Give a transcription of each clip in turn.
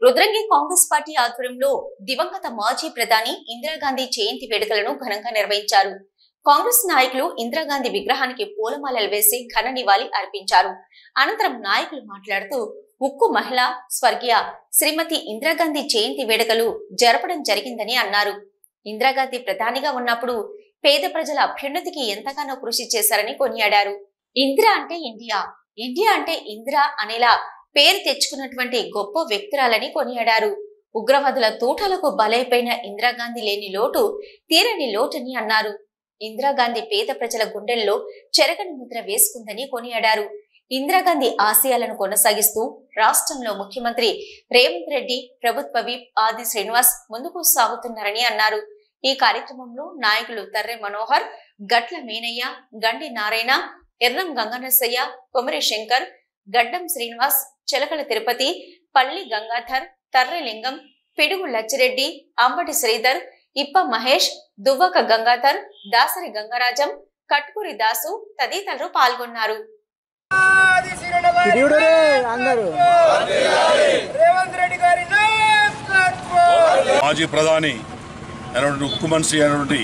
Rudrangi Congress party ఆధ్వర్యంలో దివంగత మాజీ ప్రధాని ఇందిరాగాంధీ జయంతి వేడుకలను ఘనంగా నిర్వహించారు. కాంగ్రెస్ నాయకులు ఇందిరాగాంధీ విగ్రహానికి పూలమాలలు వేసి ఘన నివాళి అర్పించారు. అనంతరం నాయకులు మాట్లాడుతూ ఉక్కు మహిళ స్వర్గీయ శ్రీమతి ఇందిరాగాంధీ జయంతి వేడుకలు జరపడం జరిగిందని అన్నారు. ఇందిరాగాంధీ ప్రధానిగా ఉన్నప్పుడు పేద ప్రజల అభ్యున్నతికి ఎంతగానో కృషి చేశారని కొనియాడారు. ఇందిరా అంటే ఇండియా, ఇండియా అంటే ఇందిరా అనేలా పేరు తెచ్చుకున్నటువంటి గొప్ప వ్యక్తురాలని కొనియాడారు. ఉగ్రవాదుల తూటాలకు బలైపోయిన ఇందిరాగాంధీ లేని లోటు తీరని లోటని అన్నారు. ఇందిరాగాంధీ పేద ప్రజల గుండెల్లో చెరగని ముద్ర వేసుకుందని కొనియాడారు. ఇందిరాగాంధీ ఆశయాలను కొనసాగిస్తూ రాష్ట్రంలో ముఖ్యమంత్రి రేవంత్ రెడ్డి, ప్రభుత్వ విప్ ఆది శ్రీనివాస్ ముందుకు సాగుతున్నారని అన్నారు. ఈ కార్యక్రమంలో నాయకులు తర్రె మనోహర్, గట్ల మీనయ్య, గండి నారాయణ, ఎర్రం గంగనసయ్య, కొమరి శంకర్, గడ్డం శ్రీనివాస్, చిలకల తిరుపతి, పల్లి గంగాధర్, తర్రె లింగం, పిడుగు లచ్చిరెడ్డి, అంబటి శ్రీధర్, ఇప్ప మహేష్, దువ్వక గంగాధర్, దాసరి గంగరాజం, కట్కూరి దాసు తదితరులు పాల్గొన్నారు. మాజీ ప్రధాని ఉక్కు మనిషి అయినటువంటి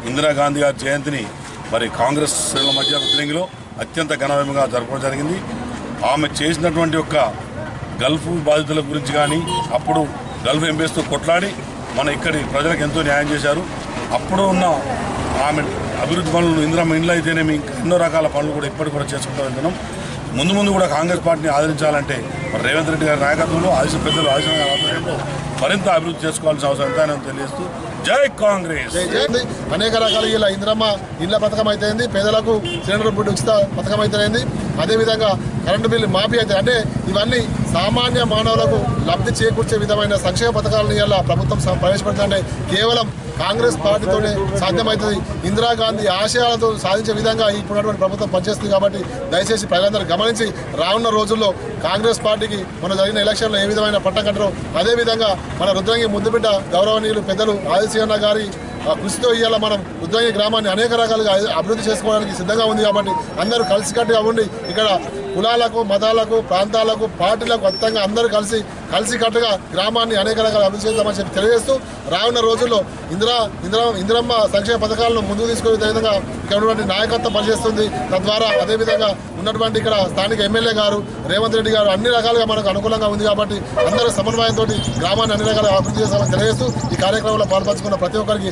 ఇందిరాగాంధీ గారి జయంతిని మరి కాంగ్రెస్ శ్రేణుల మధ్య రుద్రంగిలో అత్యంత ఘనమైనగా జరపడం జరిగింది. ఆమె చేసినటువంటి యొక్క గల్ఫ్ బాధితుల గురించి కానీ, అప్పుడు గల్ఫ్ ఎంబీస్తో కొట్లాడి మన ఇక్కడి ప్రజలకు ఎంతో న్యాయం చేశారు. అప్పుడు ఉన్న ఆమె అభివృద్ధి పనులు, ఇందిరమ్మ ఇండ్లు అయితేనేమి, ఎన్నో రకాల పనులు కూడా ఇప్పటికి కూడా చేసుకుంటూ వెళ్తున్నాం. ముందు కూడా కాంగ్రెస్ పార్టీని ఆదరించాలంటే రేవంత్ రెడ్డి గారి నాయకత్వంలో పెద్దలు ఆదర్శంలో మరింత అభివృద్ధి చేసుకోవాల్సిన అవసరం ఎంతైనా తెలియజేస్తూ జై కాంగ్రెస్. అనేక రకాల ఇలా ఇందిరమ్మ ఇండ్ల పథకం అయితేంది, పేదలకు సిలిండర్ బుడ్డు ఉచిత పథకం అయితేనేది, అదేవిధంగా కరెంటు బిల్లు మాఫీ అయితే, అంటే ఇవన్నీ సామాన్య మానవులకు లబ్ధి చేకూర్చే విధమైన సంక్షేమ పథకాలను ఇలా ప్రభుత్వం ప్రవేశపెడుతుందంటే కేవలం కాంగ్రెస్ పార్టీతోనే సాధ్యమవుతుంది. ఇందిరాగాంధీ ఆశయాలతో సాధించే విధంగా ఇప్పుడున్నటువంటి ప్రభుత్వం పనిచేస్తుంది. కాబట్టి దయచేసి ప్రజలందరూ గమనించి రానున్న రోజుల్లో కాంగ్రెస్ పార్టీకి మన జరిగిన ఎలక్షన్లో ఏ విధమైన పట్టం కట్టరో అదేవిధంగా మన రుద్రంగి ముద్దుబిడ్డ గౌరవనీయులు పెద్దలు ఆదిశీయన్న గారి కృషితో ఇవాళ మనం రుద్రంగి గ్రామాన్ని అనేక రకాలుగా అభివృద్ధి చేసుకోవడానికి సిద్ధంగా ఉంది. కాబట్టి అందరూ కలిసికట్టుగా ఉండి ఇక్కడ కులాలకు, మతాలకు, ప్రాంతాలకు, పార్టీలకు అతీతంగా అందరూ కలిసికట్టుగా గ్రామాన్ని అనేక రకాల అభివృద్ధి చేద్దామని చెప్పి తెలియజేస్తూ రానున్న రోజుల్లో ఇందిరమ్మ సంక్షేమ పథకాలను ముందుకు తీసుకునే విధంగా ఇక్కడ ఉన్నటువంటి నాయకత్వం పనిచేస్తుంది. తద్వారా అదేవిధంగా ఉన్నటువంటి ఇక్కడ స్థానిక ఎమ్మెల్యే గారు రేవంత్ రెడ్డి గారు అన్ని రకాలుగా మనకు అనుకూలంగా ఉంది. కాబట్టి అందరూ సమన్వయంతో గ్రామాన్ని అన్ని రకాల అభివృద్ధి చేస్తామని తెలియజేస్తూ ఈ కార్యక్రమంలో పాల్పంచుకున్న ప్రతి ఒక్కరికి